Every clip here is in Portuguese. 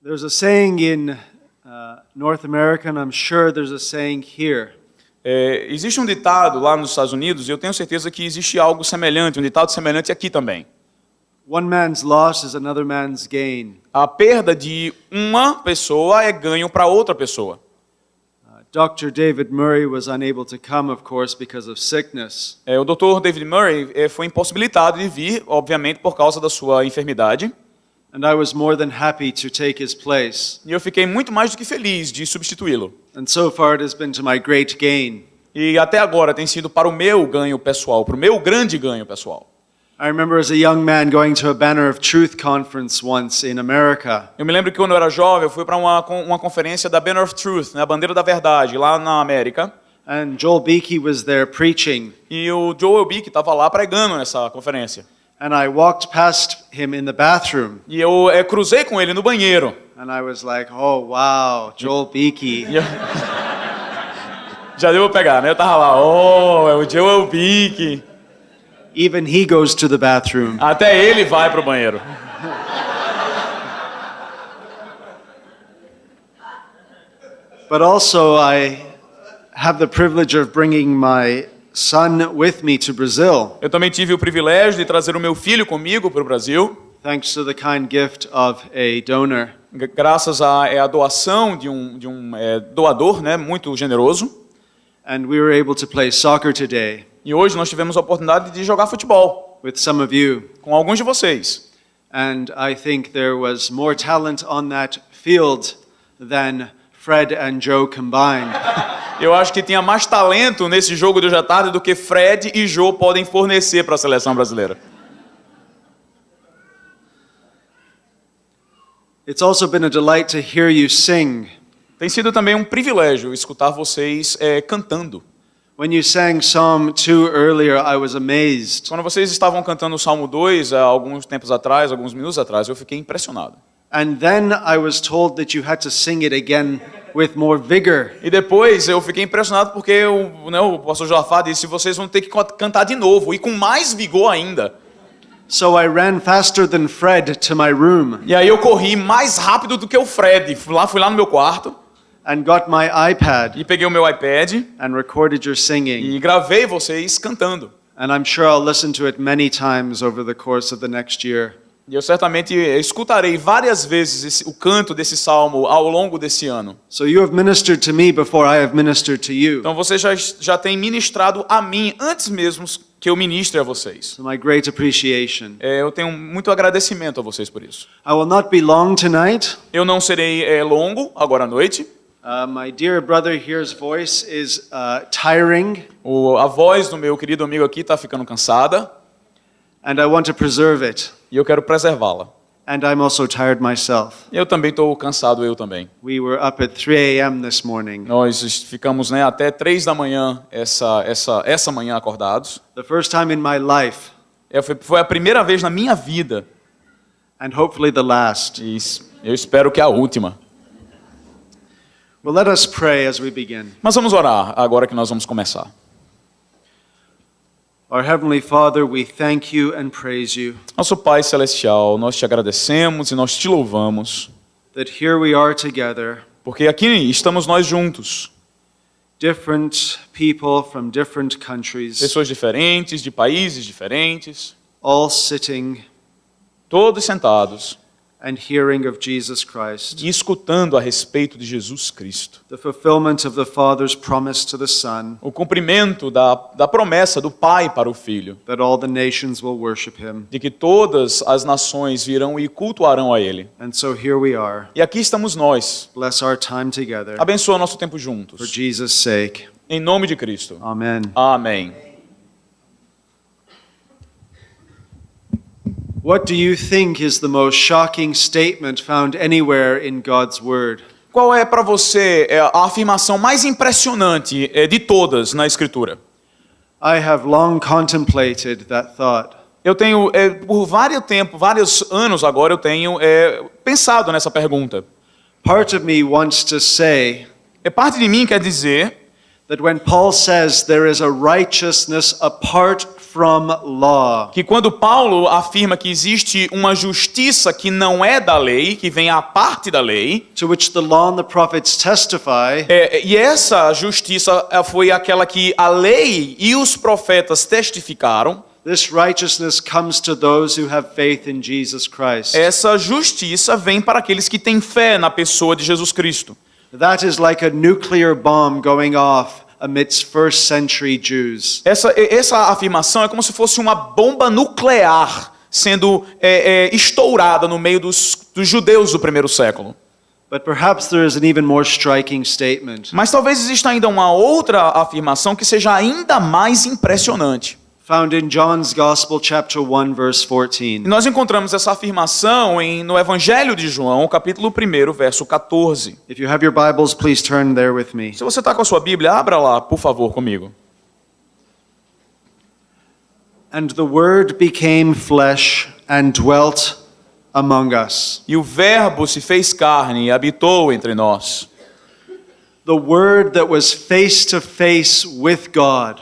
There's a saying in North America, and I'm sure there's a saying here. Existe um ditado lá nos Estados Unidos, e eu tenho certeza que existe algo semelhante, um ditado semelhante aqui também. One man's loss is another man's gain. A perda de uma pessoa é ganho para outra pessoa. Dr. David Murray was unable to come, of course, because of sickness. O Dr. David Murray foi impossibilitado de vir, obviamente, por causa da sua enfermidade. And I was more than happy to take his place. E eu fiquei muito mais do que feliz de substituí-lo. And so far it has been to my great gain. E até agora tem sido para o meu ganho pessoal, para o meu grande ganho pessoal. I remember as a young man going to a Banner of Truth conference once in America. Eu me lembro que quando eu era jovem, eu fui para uma conferência da Banner of Truth, né, a Bandeira da Verdade, lá na América. And Joel Beeke was there preaching. E o Joel Beeke estava lá pregando nessa conferência. And I walked past him in the bathroom. E eu cruzei com ele no banheiro. And I was like, oh wow, Joel Beeke. Já deu pra pegar, né? Eu tava lá, é o Joel Beeke. Even he goes to the bathroom. Até ele vai pro banheiro. But also I have the privilege of bringing my son with me to Brazil. Eu também tive o privilégio de trazer o meu filho comigo para o Brasil. Thanks to the kind gift of a donor. Graças à doação de um doador, né, muito generoso. And we were able to play soccer today. E hoje nós tivemos a oportunidade de jogar futebol. With some of you. Com alguns de vocês. And I think there was more talent on that field than Fred and Joe combined. Eu acho que tinha mais talento nesse jogo de hoje à tarde do que Fred e Joe podem fornecer para a seleção brasileira. It's also been a delight to hear you sing. Tem sido também um privilégio escutar vocês cantando. When you sang Psalm 2 earlier, I was amazed. Quando vocês estavam cantando o Salmo 2 há alguns tempos atrás, alguns minutos atrás, eu fiquei impressionado. And then I was told that you had to sing it again with more vigor. E depois eu fiquei impressionado porque o pastor Jafar disse: vocês vão ter que cantar de novo e com mais vigor ainda. So I ran faster than Fred to my room. E aí eu corri mais rápido do que o Fred. Fui lá no meu quarto. And got my iPad. E peguei o meu iPad. And recorded your singing. E gravei vocês cantando. And I'm sure I'll listen to it many times over the course of the next year. E eu certamente escutarei várias vezes o canto desse salmo ao longo desse ano. So you have ministered to me before I have ministered to you. Então você já tem ministrado a mim antes mesmo que eu ministre a vocês. So my great appreciation. Eu tenho muito agradecimento a vocês por isso. I will not be long tonight. Eu não serei longo agora à noite. My dear brother here's voice is tiring. A voz do meu querido amigo aqui está ficando cansada. And I want to preserve it. E eu quero preservá-la. And I'm also tired myself. Eu também estou cansado, eu também. We were up at 3 a.m. this morning. Nós ficamos até 3 da manhã essa manhã acordados. The first time in my life. Foi a primeira vez na minha vida. And hopefully the last. E eu espero que a última. Well, let us pray as we begin. Mas vamos orar agora que nós vamos começar. Our Heavenly Father, we thank you and praise you. Nosso Pai Celestial, nós te agradecemos e nós te louvamos. That here we are together. Porque aqui estamos nós juntos. Different people from different countries. Pessoas diferentes, de países diferentes. All sitting. Todos sentados. And hearing of Jesus Christ. E escutando a respeito de Jesus Cristo. The fulfillment of the Father's promise to the Son. O cumprimento da promessa do Pai para o Filho. That all the nations will worship him. De que todas as nações virão e cultuarão a Ele. And so here we are. E aqui estamos nós. Bless our time together. Abençoa nosso tempo juntos. For Jesus' sake. Em nome de Cristo. Amen. Amém. What do you think is the most shocking statement found anywhere in God's Word? Qual é para você a afirmação mais impressionante de todas na Escritura? I have long contemplated that thought. Eu tenho, por vários anos agora, eu tenho pensado nessa pergunta. Part of me wants to say Parte de mim quer dizer that when Paul says there is a righteousness apart from law. Que quando Paulo afirma que existe uma justiça que não é da lei, que vem à parte da lei, To which the law and the prophets testify, e essa justiça foi aquela que a lei e os profetas testificaram, this righteousness comes to those who have faith in Jesus Christ. essa justiça vem para aqueles que têm fé na pessoa de Jesus Cristo. That is like a nuclear bomb going off amidst first century Jews. Essa afirmação é como se fosse uma bomba nuclear sendo estourada no meio dos judeus do primeiro século. But perhaps there is an even more striking statement Mas talvez exista ainda uma outra afirmação que seja ainda mais impressionante. found in John's Gospel, chapter 1, verse E 14. nós encontramos essa afirmação no Evangelho de João, capítulo 1, verso 14. If you have your Bibles, please turn there with me. Se você está com a sua Bíblia, abra lá, por favor, comigo. And the Word became flesh and dwelt among us. E o Verbo se fez carne e habitou entre nós. The Word that was face to face with God.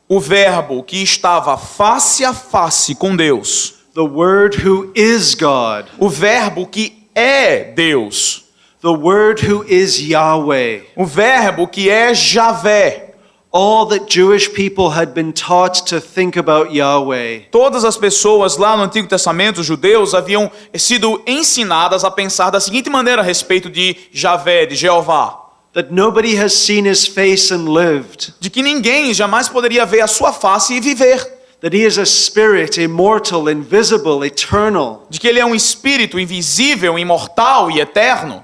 O Verbo que estava face a face com Deus. The Word who is God. O Verbo que é Deus. The Word who is Yahweh. O Verbo que é Javé. All that Jewish people had been taught to think about Yahweh. Todas as pessoas lá no Antigo Testamento, os judeus, haviam sido ensinadas a pensar da seguinte maneira a respeito de Javé, de Jeová. That nobody has seen his face and lived. De que ninguém jamais poderia ver a sua face e viver. That he is a spirit, immortal, invisible, eternal. De que ele é um espírito invisível, imortal e eterno.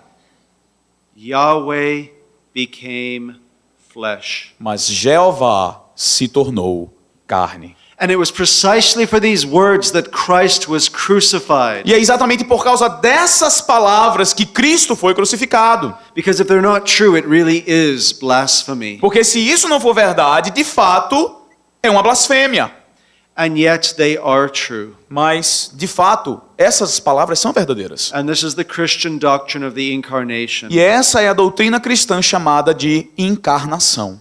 Yahweh became flesh. Mas Jeová se tornou carne. And it was precisely for these words that Christ was crucified. E é exatamente por causa dessas palavras que Cristo foi crucificado. Because if they're not true, it really is blasphemy. Porque se isso não for verdade, de fato, é uma blasfêmia. And yet they are true. Mas, de fato, essas palavras são verdadeiras. And this is the Christian doctrine of the incarnation. E essa é a doutrina cristã chamada de encarnação.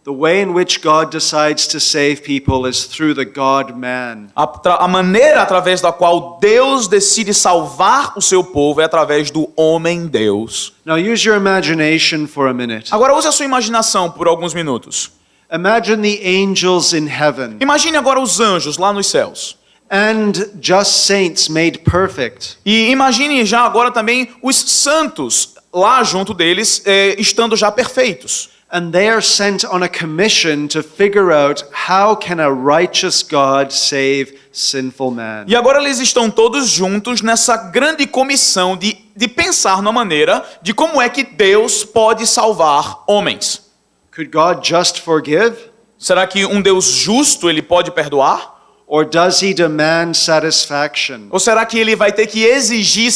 The way in which God decides to save people is through the God-man. A maneira através da qual Deus decide salvar o seu povo é através do homem-Deus. Now use your imagination for a minute. Agora use a sua imaginação por alguns minutos. Imagine the angels in heaven Imagine agora os anjos lá nos céus. and just saints made perfect. E imagine já agora também os santos lá junto deles, estando já perfeitos. And they are sent on a commission to figure out how can a righteous God save sinful man. E agora eles estão todos juntos nessa grande comissão de pensar na maneira de como é que Deus pode salvar homens. Could God just forgive? Será que um Deus justo ele pode perdoar? Or does he demand satisfaction? Ou será que ele vai ter que exigir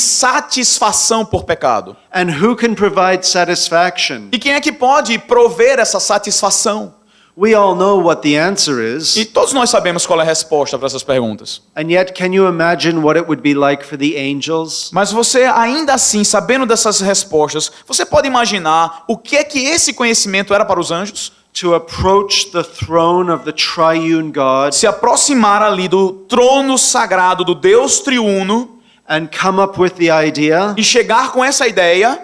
satisfação por pecado? And who can provide satisfaction? E quem é que pode prover essa satisfação? We all know what the answer is. E todos nós sabemos qual é a resposta para essas perguntas. And yet, can you imagine what it would be like for the angels? Mas você, ainda assim, sabendo dessas respostas, você pode imaginar o que é que esse conhecimento era para os anjos? To approach the throne of the triune God Se aproximar ali do trono sagrado do Deus triuno and come up with the idea e chegar com essa ideia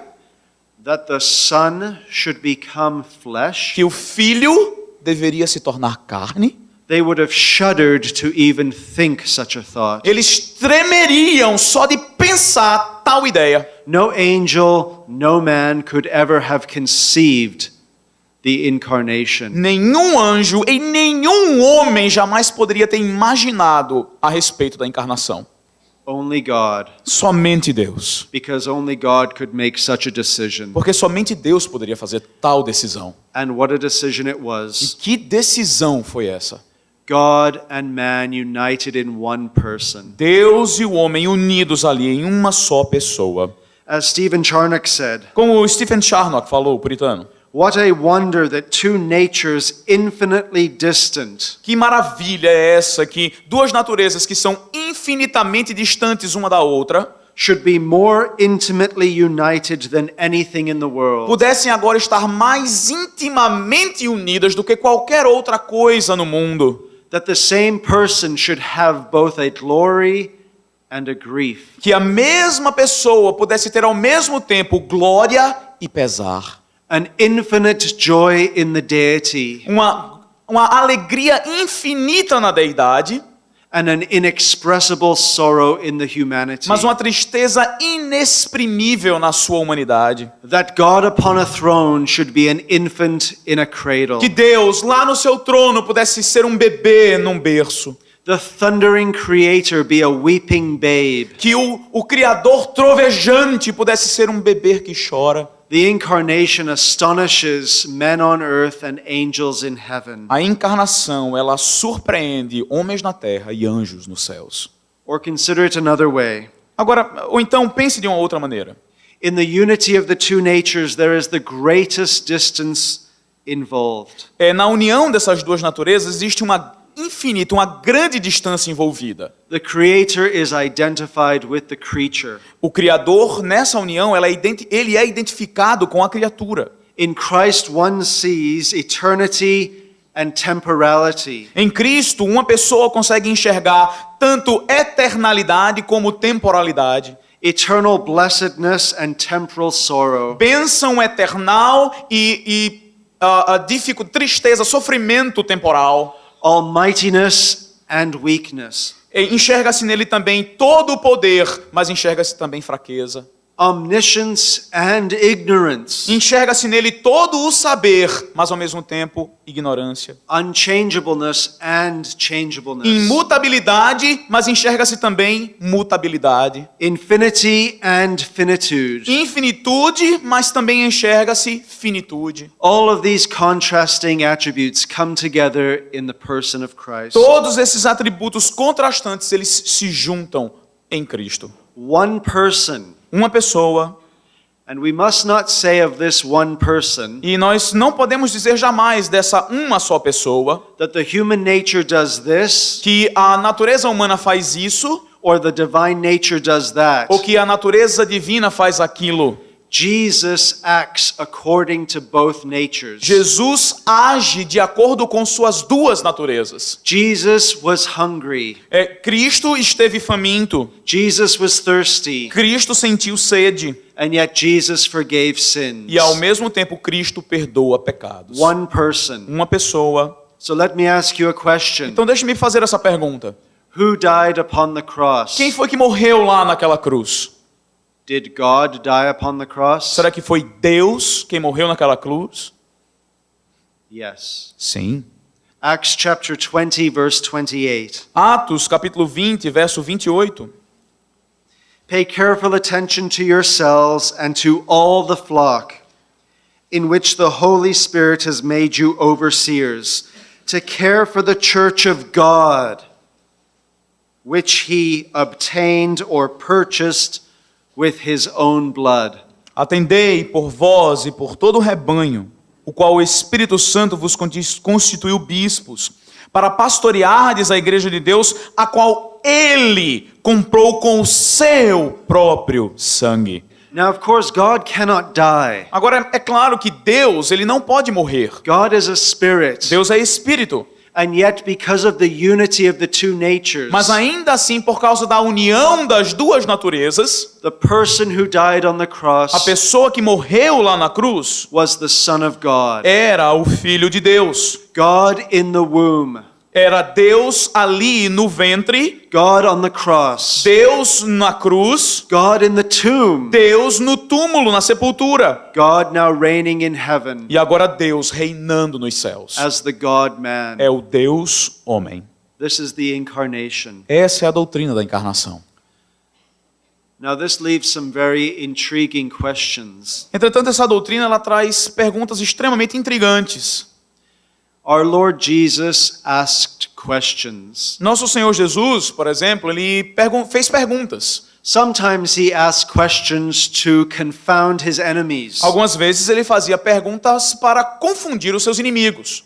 that the Son should become flesh, que o Filho deveria se tornar carne, they would have shuddered to even think such a thought. eles tremeriam só de pensar tal ideia. No angel, no man could ever have conceived the incarnation. Nenhum anjo e nenhum homem jamais poderia ter imaginado a respeito da encarnação. Only God, Somente Deus. because only God could make such a decision. Porque somente Deus poderia fazer tal decisão. And what a decision it E was. que decisão foi essa? God and man united in one person. Deus e o homem unidos ali em uma só pessoa. As Stephen Charnock said, Como o Stephen Charnock falou, o puritano. what a wonder that two natures infinitely distant Que maravilha é essa que duas naturezas que são infinitamente distantes uma da outra should be more intimately united than anything in the world. pudessem agora estar mais intimamente unidas do que qualquer outra coisa no mundo. that the same person should have both a glory and a grief. Que a mesma pessoa pudesse ter ao mesmo tempo glória e pesar. An infinite joy in the deity Uma alegria infinita na deidade, and an inexpressible sorrow in the humanity. mas uma tristeza inexprimível na sua humanidade. That God upon a throne should be an infant in a cradle. Que Deus, lá no seu trono, pudesse ser um bebê num berço. The thundering creator be a weeping babe. Que o Criador trovejante pudesse ser um bebê que chora. The incarnation astonishes men on earth and angels in heaven. A encarnação, ela surpreende homens na terra e anjos nos céus. Or consider it another way. Agora, ou então pense de uma outra maneira. In the unity of the two natures, there is the greatest distance involved. Na união dessas duas naturezas existe uma grande distância envolvida. The creator is identified with the creature. O Criador, nessa união, ele é identificado com a criatura. In Christ, one sees eternity and temporality. Em Cristo, uma pessoa consegue enxergar tanto eternalidade como temporalidade. Eternal blessedness and temporal sorrow. Bênção eternal e tristeza, sofrimento temporal. Almightiness and weakness. Enxerga-se nele também todo o poder, mas enxerga-se também fraqueza. Omniscience and ignorance. Enxerga-se nele todo o saber, mas ao mesmo tempo ignorância. Unchangeableness and changeableness. Imutabilidade, mas enxerga-se também mutabilidade. Infinity and finitude. Infinitude, mas também enxerga-se finitude. All of these contrasting attributes come together in the person of Christ. Todos esses atributos contrastantes, eles se juntam em Cristo. One person. Uma pessoa. And we must not say of this one person E nós não podemos dizer jamais dessa uma só pessoa that the human nature does this que a natureza humana faz isso or the divine nature does that. ou que a natureza divina faz aquilo. Jesus acts according to both natures. Jesus age de acordo com suas duas naturezas. Jesus was hungry. Cristo esteve faminto. Jesus was thirsty. Cristo sentiu sede. And yet Jesus forgave sins. E ao mesmo tempo Cristo perdoa pecados. One person. Uma pessoa. So let me ask you a question. Então deixe-me fazer essa pergunta. Who died upon the cross? Quem foi que morreu lá naquela cruz? Did God die upon the cross? Será que foi Deus quem morreu naquela cruz? Yes. Sim. Acts chapter 20 verse 28. Atos capítulo 20, verso 28. Pay careful attention to yourselves and to all the flock, in which the Holy Spirit has made you overseers, to care for the church of God, which he obtained or purchased with his own blood. Atendei por vós e por todo o rebanho, o qual o Espírito Santo vos constituiu bispos, para pastoreardes a igreja de Deus, a qual ele comprou com o seu próprio sangue. Now, of course, God cannot die. Agora, é claro que Deus, ele não pode morrer. God is a spirit. Deus é espírito. And yet, because of the unity of the two natures, Mas ainda assim, por causa da união das duas naturezas, the person who died on the a cross pessoa que morreu lá na cruz was the Son of God. era o Filho de Deus. God in the womb. Era Deus ali no ventre, God on the cross. Deus na cruz, God in the tomb. Deus no túmulo, na sepultura. God now reigning in heaven E agora Deus reinando nos céus. as the God-man. É o Deus homem. This is the incarnation. Essa é a doutrina da encarnação. Now this leaves some very intriguing questions. Entretanto, essa doutrina ela traz perguntas extremamente intrigantes. Our Lord Jesus asked questions. Nosso Senhor Jesus, por exemplo, ele fez perguntas. Sometimes he asked questions to confound his enemies. Algumas vezes ele fazia perguntas para confundir os seus inimigos.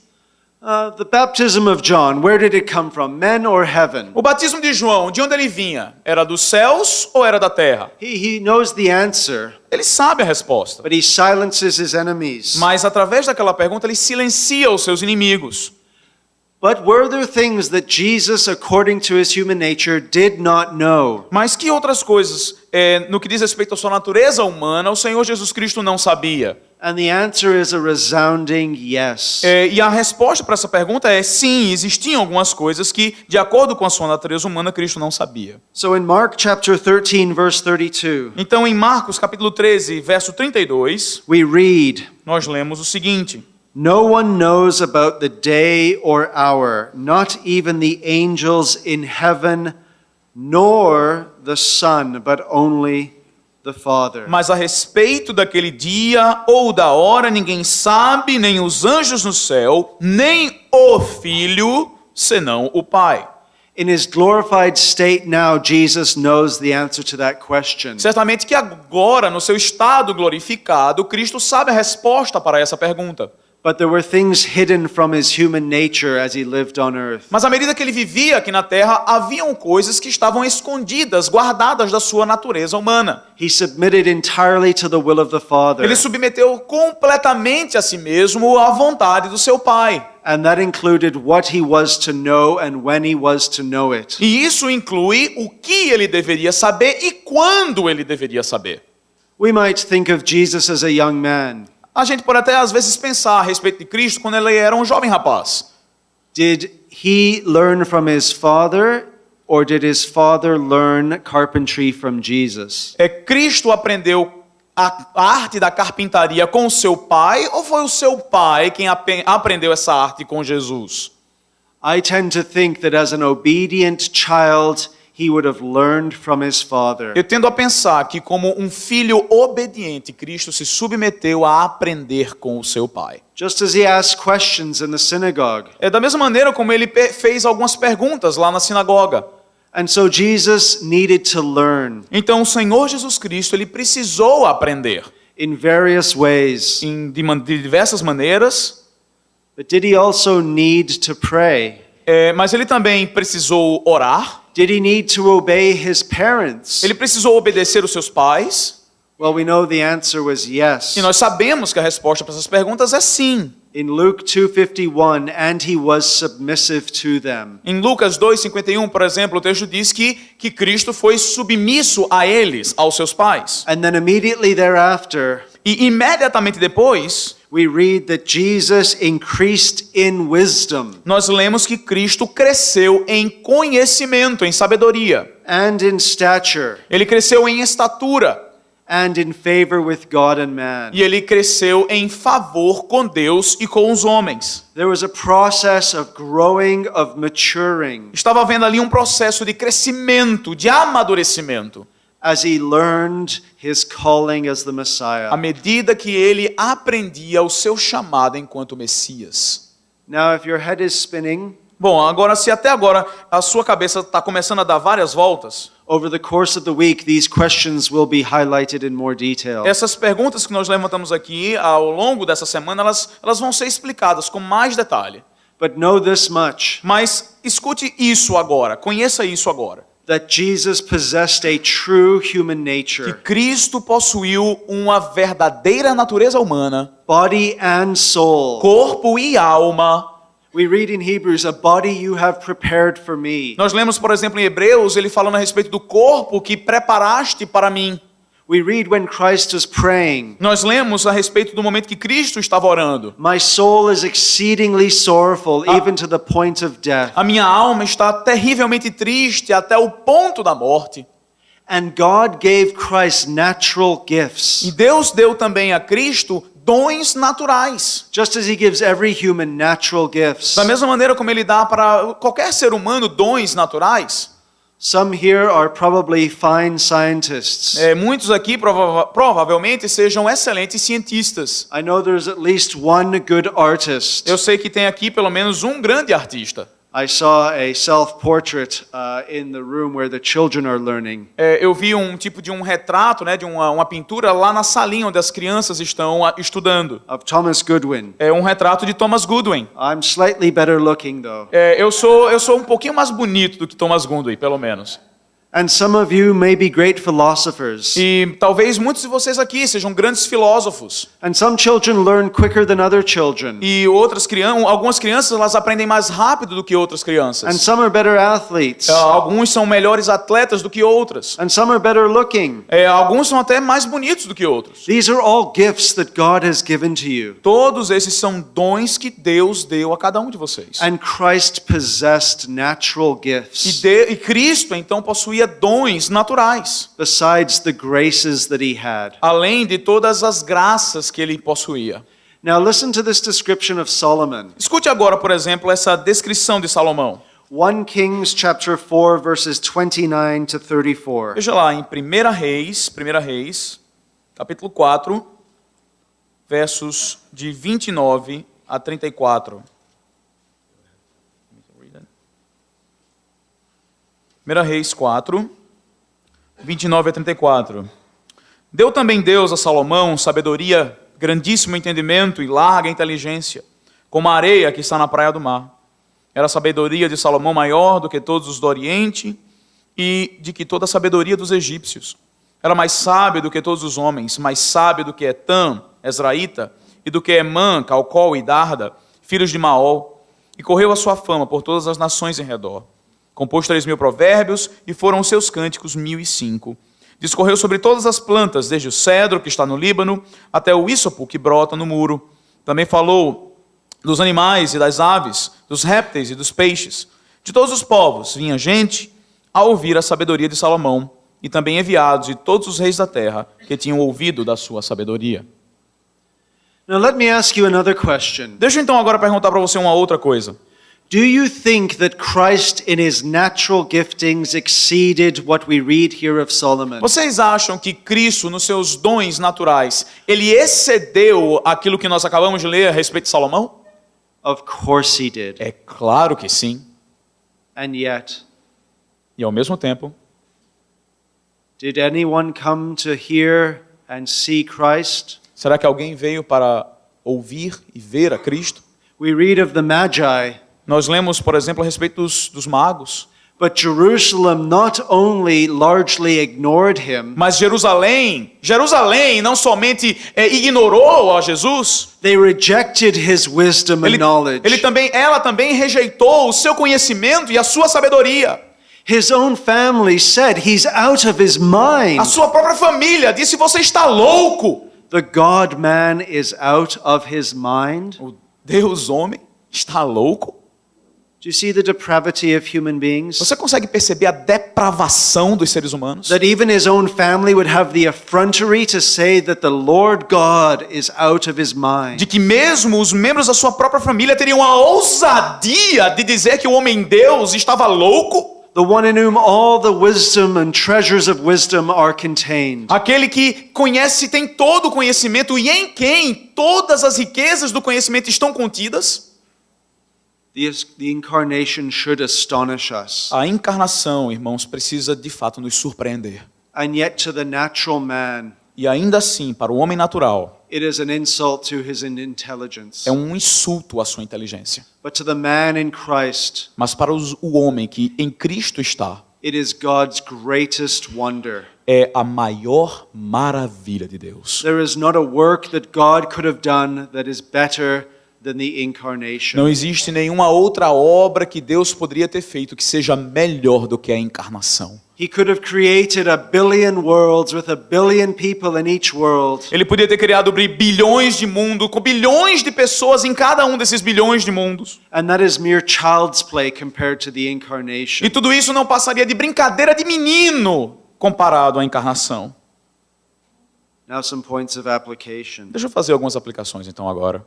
The baptism of John, where did it come from? Men or heaven? O batismo de João, de onde ele vinha? Era dos céus ou era da terra? He knows the answer, Ele sabe a resposta. but he silences his enemies. Mas através daquela pergunta ele silencia os seus inimigos. But were there things that Jesus, according to his human nature, did not know? Mas que outras coisas, no que diz respeito à sua natureza humana, o Senhor Jesus Cristo não sabia? And the answer is a resounding yes. E a resposta para essa pergunta é sim, existiam algumas coisas que, de acordo com a sua natureza humana, Cristo não sabia. So in Mark chapter 13, verse 32, Então, em Marcos capítulo 13, verso 32, we read, nós lemos o seguinte: "No one knows about the day or hour, not even the angels in heaven, nor the Son, but only the Father." Mas a respeito daquele dia ou da hora, ninguém sabe, nem os anjos no céu, nem o Filho, senão o Pai. In his glorified state now, Jesus knows the answer to that question. Certamente que agora, no seu estado glorificado, Cristo sabe a resposta para essa pergunta. But there were things hidden from his human nature as he lived on earth. Mas à medida que ele vivia aqui na terra, haviam coisas que estavam escondidas, guardadas da sua natureza humana. He submitted entirely to the will of the Father. Ele submeteu completamente a si mesmo à vontade do seu Pai. And that included what he was to know and when he was to know it. E isso inclui o que ele deveria saber e quando ele deveria saber. We might think of Jesus as a young man. A gente pode até às vezes pensar a respeito de Cristo quando ele era um jovem rapaz. Did he learn from his father, or did his father learn carpentry from Jesus? Cristo aprendeu a arte da carpintaria com o seu pai, ou foi o seu pai quem aprendeu essa arte com Jesus? I tend to think that as an obedient child, he would have learned from his father. Eu tendo a pensar que como um filho obediente, Cristo se submeteu a aprender com o seu pai. Just as he asked questions in the synagogue. Da mesma maneira como ele fez algumas perguntas lá na sinagoga. And so Jesus needed to learn Então o Senhor Jesus Cristo, ele precisou aprender in various ways. de diversas maneiras, But did he also need to pray? mas ele também precisou orar, Did he need to obey his parents? ele precisou obedecer os seus pais, Well, we know the answer was yes. e nós sabemos que a resposta para essas perguntas é sim. In Luke 2:51, and he was submissive to them. Em Lucas 2:51, por exemplo, o texto diz que Cristo foi submisso a eles, aos seus pais. And then immediately thereafter, E imediatamente depois, we read that Jesus increased in wisdom nós lemos que Cristo cresceu em conhecimento, em sabedoria. and in stature Ele cresceu em estatura. and in favor with God and man. E ele cresceu em favor com Deus e com os homens. There was a process of growing, of maturing, Estava havendo ali um processo de crescimento, de amadurecimento, as he learned his calling as the Messiah. à medida que ele aprendia o seu chamado enquanto Messias. Now, if your head is spinning, Bom, agora se até agora a sua cabeça está começando a dar várias voltas, over the course of the week, these questions will be highlighted in more detail. essas perguntas que nós levantamos aqui ao longo dessa semana, elas vão ser explicadas com mais detalhe. But know this much, Mas escute isso agora, conheça isso agora. that Jesus possessed a true human Que nature, Cristo possuiu uma verdadeira natureza humana, body and soul. corpo e alma. We read in Hebrews, a body you have prepared for me. Nós lemos, por exemplo, em Hebreus, ele falando a respeito do corpo que preparaste para mim. We read when Christ was praying, Nós lemos a respeito do momento que Cristo estava orando. my soul is exceedingly sorrowful, even to the point of death. A minha alma está terrivelmente triste até o ponto da morte. And God gave Christ natural gifts. E Deus deu também a Cristo dons naturais. Just as he gives every human natural gifts. Da mesma maneira como ele dá para qualquer ser humano dons naturais. Some here are probably fine scientists. Muitos aqui provavelmente sejam excelentes cientistas. I know there's at least one good artist. Eu sei que tem aqui pelo menos um grande artista. I saw a self-portrait in the room where the children are learning. Eu vi um tipo de um retrato, né, de uma pintura lá na salinha onde as crianças estão estudando. Of Thomas Goodwin. É um retrato de Thomas Goodwin. I'm slightly better looking though. Eu sou um pouquinho mais bonito do que Thomas Goodwin, pelo menos. And some of you may be great philosophers. E talvez muitos de vocês aqui sejam grandes filósofos. And some children learn quicker than other children. E algumas crianças elas aprendem mais rápido do que outras And crianças. some are better athletes. Alguns são melhores atletas do que outras. And some are better looking. Alguns são até mais bonitos do que outros. These are all gifts that God has given to you. Todos esses são dons que Deus deu a cada um de vocês. And Christ possessed natural gifts E Cristo então possuía dons naturais, besides the graces that he had. além de todas as graças que ele possuía. Now listen to this description of Solomon. Escute agora, por exemplo, essa descrição de Salomão. 1 Kings chapter 4 verses 29 to 34. Veja lá, em 1 Reis, capítulo 4, versos de 29 a 34. 1 Reis 4, 29 a 34. Deu também Deus a Salomão sabedoria, grandíssimo entendimento e larga inteligência, como a areia que está na praia do mar. Era a sabedoria de Salomão maior do que todos os do Oriente e de que toda a sabedoria dos egípcios. Era mais sábio do que todos os homens, mais sábio do que Etam, Ezraíta, e do que Emã, Calcol e Darda, filhos de Maol, e correu a sua fama por todas as nações em redor. Compôs 3.000 provérbios, e foram os seus cânticos 1.005. Discorreu sobre todas as plantas, desde o cedro que está no Líbano, até o ísopo que brota no muro. Também falou dos animais e das aves, dos répteis e dos peixes. De todos os povos vinha gente a ouvir a sabedoria de Salomão, e também enviados de todos os reis da terra que tinham ouvido da sua sabedoria. Now let me ask you another question. Deixa eu então agora perguntar para você uma outra coisa. Do you think that Christ in his natural giftings exceeded what we read here of Solomon? Vocês acham que Cristo, nos seus dons naturais, ele excedeu aquilo que nós acabamos de ler a respeito de Salomão? Of course he did. É claro que sim. And yet, E ao mesmo tempo, did anyone come to hear and see Christ? será que alguém veio para ouvir e ver a Cristo? We read of the Magi, Nós lemos, por exemplo, a respeito dos magos. but Jerusalem not only largely ignored him, Mas Jerusalém não somente ignorou a Jesus, they rejected his wisdom and knowledge. ela também rejeitou o seu conhecimento e a sua sabedoria. His own family said he's out of his mind. A sua própria família disse: você está louco. The God-man is out of his mind. O Deus homem está louco. Do you see the depravity of human beings? Você consegue perceber a depravação dos seres humanos? That even his own family would have the effrontery to say that the Lord God is out of his mind. De que mesmo os membros da sua própria família teriam a ousadia de dizer que o homem Deus estava louco? The one in whom all the wisdom and treasures of wisdom are contained. Aquele que conhece, tem todo o conhecimento e em quem todas as riquezas do conhecimento estão contidas? The incarnation should astonish us. A encarnação, irmãos, precisa de fato nos surpreender. And yet to the natural man, E ainda assim, para o homem natural, it is an insult to his intelligence. é um insulto à sua inteligência. But to the man in Christ, Mas para o homem que em Cristo está, it is God's greatest wonder. é a maior maravilha de Deus. There is not a work that God could have done that is better than the incarnation. Não existe nenhuma outra obra que Deus poderia ter feito que seja melhor do que a encarnação. He could have created 1 billion worlds with 1 billion people in each world. Ele podia ter criado bilhões de mundos, com bilhões de pessoas em cada um desses bilhões de mundos. And that is mere child's play compared to the incarnation. E tudo isso não passaria de brincadeira de menino comparado à encarnação. Now some points of application. Deixa eu fazer algumas aplicações então agora.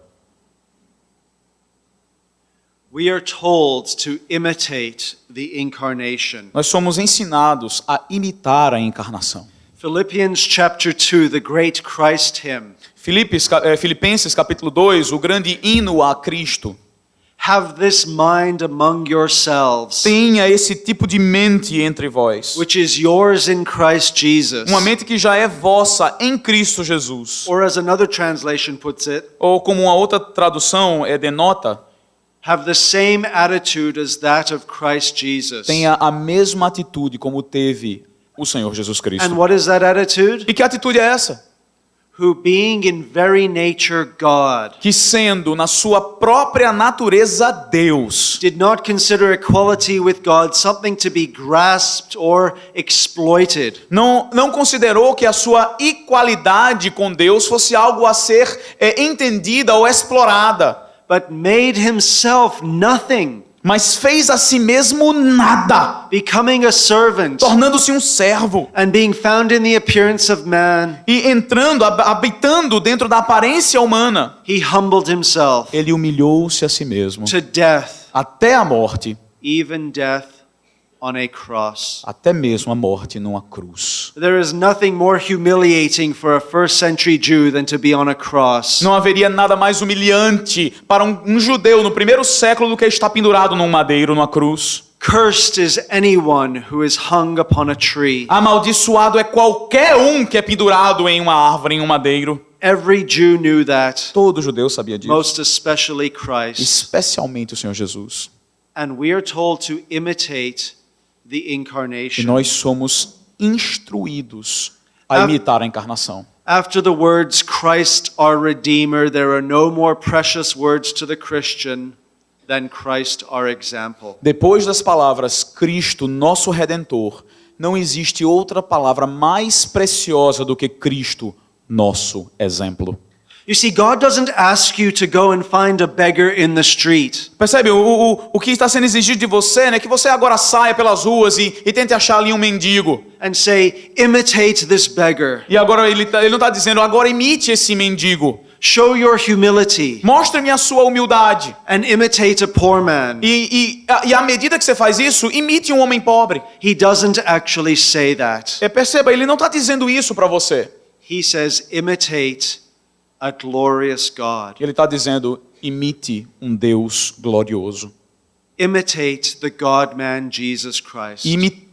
We are told to imitate the incarnation. Nós somos ensinados a imitar a encarnação. Philippians chapter 2, the great Christ hymn. Filipenses capítulo 2, o grande hino a Cristo. Have this mind among yourselves, Tenha esse tipo de mente entre vós. which is yours in Christ Jesus. Uma mente que já é vossa em Cristo Jesus. Or as another translation puts it, Ou como uma outra tradução denota, have the same attitude as that of Christ Jesus. tenha a mesma atitude como teve o Senhor Jesus And Cristo. what is that attitude? E que atitude é essa? Who, being in very nature God, Que sendo na sua própria natureza Deus, did not consider equality with God something to be grasped or exploited, não considerou que a sua igualdade com Deus fosse algo a ser entendida ou explorada, but made himself nothing, mas fez a si mesmo nada, becoming a servant, tornando-se um servo and being found in the appearance of man, e entrando, habitando dentro da aparência humana. he humbled himself Ele humilhou-se a si mesmo to death, até a morte, even death on a cross. até mesmo a morte numa cruz. There is nothing more humiliating for a first century Jew than to be on a cross. Não haveria nada mais humilhante para um judeu no primeiro século do que estar pendurado num madeiro, numa cruz. Cursed is anyone who is hung upon a tree. Amaldiçoado é qualquer um que é pendurado em uma árvore, em um madeiro. Every Jew knew that, Todo judeu sabia disso, most especially Christ. especialmente o Senhor Jesus. And we are told to imitate the E incarnation. nós somos instruídos a imitar a encarnação. After the words Christ our Redeemer, there are no more precious words to the Christian than Christ our example. Depois das palavras Cristo, nosso Redentor, não existe outra palavra mais preciosa do que Cristo, nosso exemplo. You see, God doesn't ask you to go and find a beggar in the street. Percebe? O que está sendo exigido de você é que você agora saia pelas ruas e tente achar ali um mendigo. And say, imitate this beggar. E agora ele não está dizendo, agora imite esse mendigo. Show your humility Mostre-me a sua humildade. and imitate a poor man. E à medida que você faz isso, imite um homem pobre. He doesn't actually say that. Perceba, ele não está dizendo isso para você. He says, imitate a glorious God. Ele está dizendo, imite um Deus glorioso. Imitate the God-man Jesus Christ.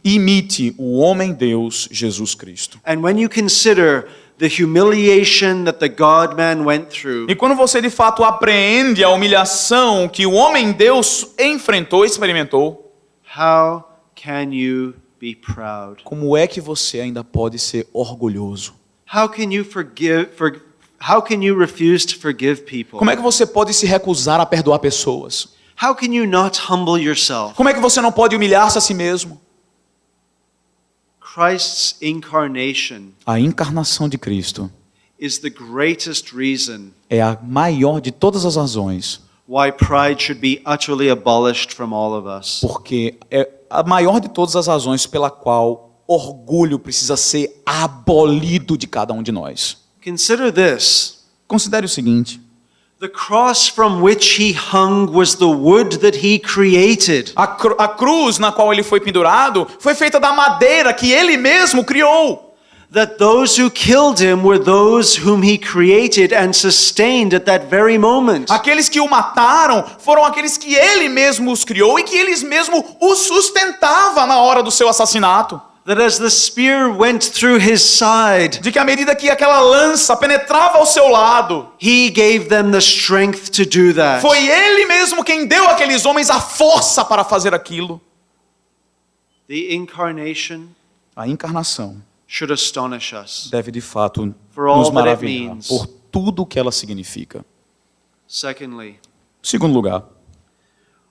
Imite o homem-Deus Jesus Cristo. And when you consider the humiliation that the God-man went through, E quando você de fato apreende a humilhação que o homem-Deus enfrentou, experimentou, how can you be proud? como é que você ainda pode ser orgulhoso? How can you how can you refuse to forgive people? Como é que você pode se recusar a perdoar pessoas? How can you not humble yourself? Como é que você não pode humilhar-se a si mesmo? Christ's incarnation A encarnação de Cristo is the greatest reason é a maior de todas as razões, why pride should be utterly abolished from all of us. porque é a maior de todas as razões pela qual orgulho precisa ser abolido de cada um de nós. Consider this. Considere o seguinte: The cross from which he hung was the wood that he created. a cruz na qual ele foi pendurado foi feita da madeira que ele mesmo criou. That those who killed him were those whom he created and sustained at that very moment. Aqueles que o mataram foram aqueles que ele mesmo os criou e que eles mesmo os sustentava na hora do seu assassinato. That as the spear went through his side, De que à medida que aquela lança penetrava ao seu lado, he gave them the strength to do that. foi ele mesmo quem deu àqueles homens a força para fazer aquilo. The incarnation A encarnação should astonish us. deve de fato For all nos that it maravilhar means. por tudo o que ela significa. Secondly, Segundo lugar,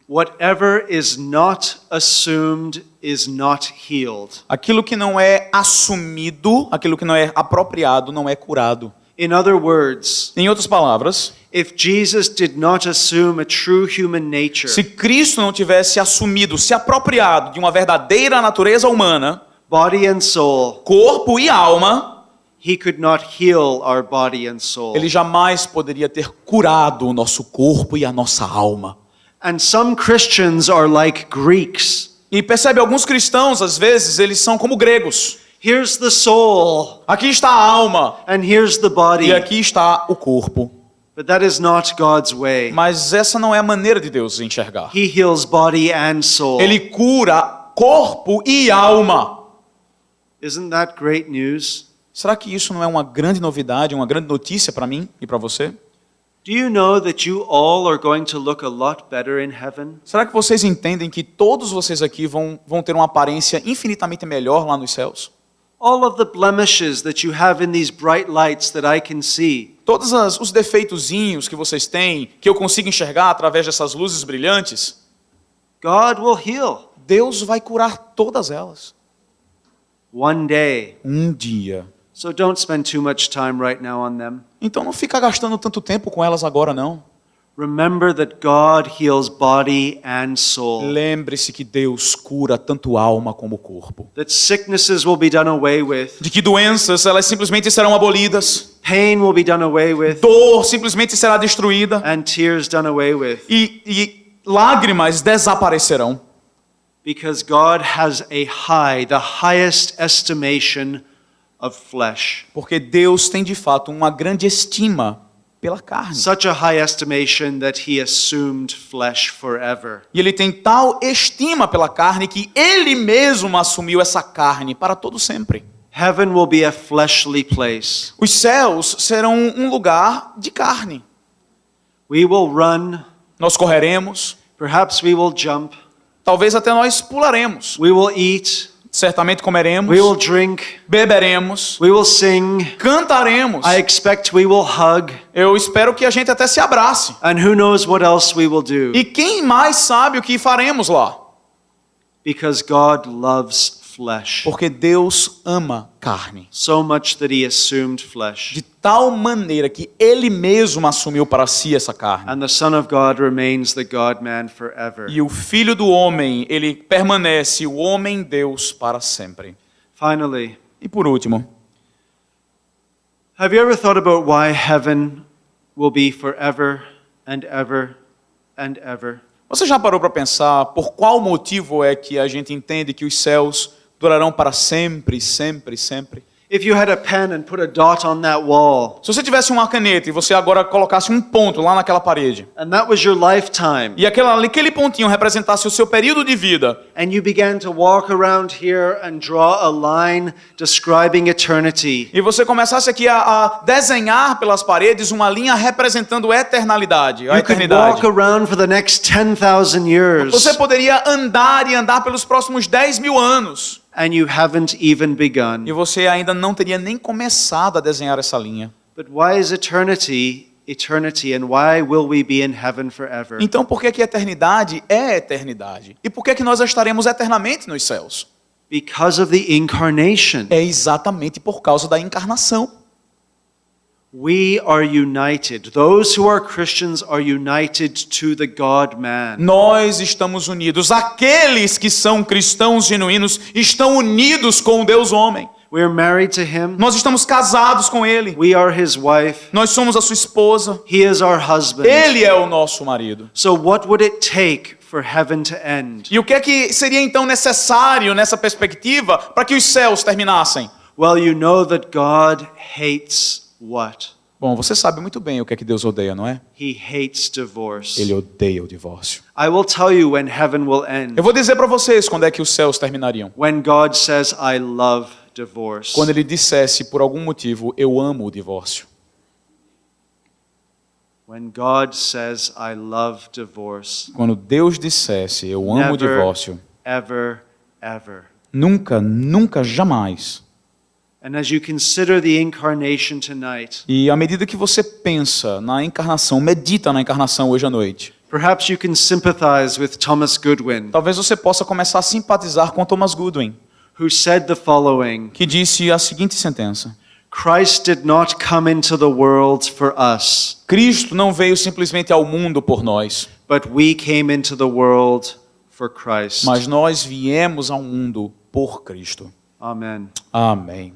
whatever is not assumed is not healed. aquilo que não é assumido, aquilo que não é apropriado, não é curado. In other words, Em outras palavras, if Jesus did not assume a true human nature, se Cristo não tivesse assumido, se apropriado de uma verdadeira natureza humana, body and soul, corpo e alma, he could not heal our body and soul. ele jamais poderia ter curado o nosso corpo e a nossa alma. And some Christians are like Greeks. E percebe, alguns cristãos, às vezes, eles são como gregos. Here's the soul, Aqui está a alma and here's the e body. aqui está o corpo. But that is not God's way. Mas essa não é a maneira de Deus enxergar. He heals body and soul. Ele cura corpo e alma. Isn't that great news? Será que isso não é uma grande novidade, uma grande notícia para mim e para você? Do you know that you all are going to look a lot better in heaven? Será que vocês entendem que todos vocês aqui vão ter uma aparência infinitamente melhor lá nos céus? All of the blemishes that you have in these bright lights that I can see, Todos os defeitozinhos que vocês têm, que eu consigo enxergar através dessas luzes brilhantes, God will heal. Deus vai curar todas elas. One day. Um dia. So don't spend too much time right now on them. Então não fica gastando tanto tempo com elas agora, não. Remember that God heals body and soul. Lembre-se que Deus cura tanto alma como corpo. That sicknesses will be done away with. De que doenças, elas simplesmente serão abolidas. Pain will be done away with. Dor simplesmente será destruída. And tears done away with. E lágrimas desaparecerão. Because God has the highest estimation of flesh. Porque Deus tem de fato uma grande estima pela carne. Such a high estimation that he assumed flesh forever. E ele tem tal estima pela carne que ele mesmo assumiu essa carne para todo sempre. Heaven will be a fleshly place. Os céus serão um lugar de carne. We will run, Nós correremos, perhaps we will jump, talvez até nós pularemos. we will eat, Certamente comeremos, we will drink, beberemos, we will sing. cantaremos. I expect we will hug, Eu espero que a gente até se abrace. and who knows what else we will do. E quem mais sabe o que faremos lá? Because God loves flesh. Porque Deus ama carne. So much that he assumed De flesh. tal maneira que ele mesmo assumiu para si essa carne. And the Son of God remains the God-man forever. E o Filho do Homem, ele permanece o homem-deus para sempre. Finally, E por último, have you ever thought about why heaven will be forever and ever and ever? você já parou para pensar por qual motivo é que a gente entende que os céus durarão para sempre, sempre, sempre? If you had a pen and put a dot on that wall, Se você tivesse uma caneta e você agora colocasse um ponto lá naquela parede, and that was your lifetime, e aquele pontinho representasse o seu período de vida, and you began to walk around here and draw a line describing eternity, e você começasse aqui a desenhar pelas paredes uma linha representando a eternidade, a you could eternidade. walk around for the next 10,000 years, Você poderia andar e andar pelos próximos 10.000 anos. and you haven't even E begun. você ainda não teria nem começado a desenhar essa linha. But why is eternity, and why will we be in heaven forever? Então por que que eternidade é eternidade? E por que que nós estaremos eternamente nos céus? Because of the incarnation. É exatamente por causa da encarnação. We are united. Those who are Christians are united to the God-man. Nós estamos unidos. Aqueles que são cristãos genuínos estão unidos com o Deus homem. We are married to him. Nós estamos casados com Ele. We are his wife. Nós somos a sua esposa. He is our husband. Ele é o nosso marido. So what would it take for heaven to end? E o que é que seria então necessário nessa perspectiva para que os céus terminassem? Well, you know that God hates what? Bom, você sabe muito bem o que é que Deus odeia, não é? He hates divorce. Ele odeia o divórcio. I will tell you when heaven will end. Eu vou dizer para vocês quando é que os céus terminariam. When God says, I love divorce. Quando ele dissesse, por algum motivo, eu amo o divórcio. When God says, I love divorce. Quando Deus dissesse, eu amo o divórcio. Ever, ever. Nunca, nunca, jamais. And as you consider the incarnation tonight, E à medida que você pensa na encarnação, medita na encarnação hoje à noite, perhaps you can sympathize with Thomas Goodwin, talvez você possa começar a simpatizar com Thomas Goodwin, who said the following: que disse a seguinte sentença: Christ did not come into the world for us, Cristo não veio simplesmente ao mundo por nós, but we came into the world for Christ. mas nós viemos ao mundo por Cristo. Amen. Amém.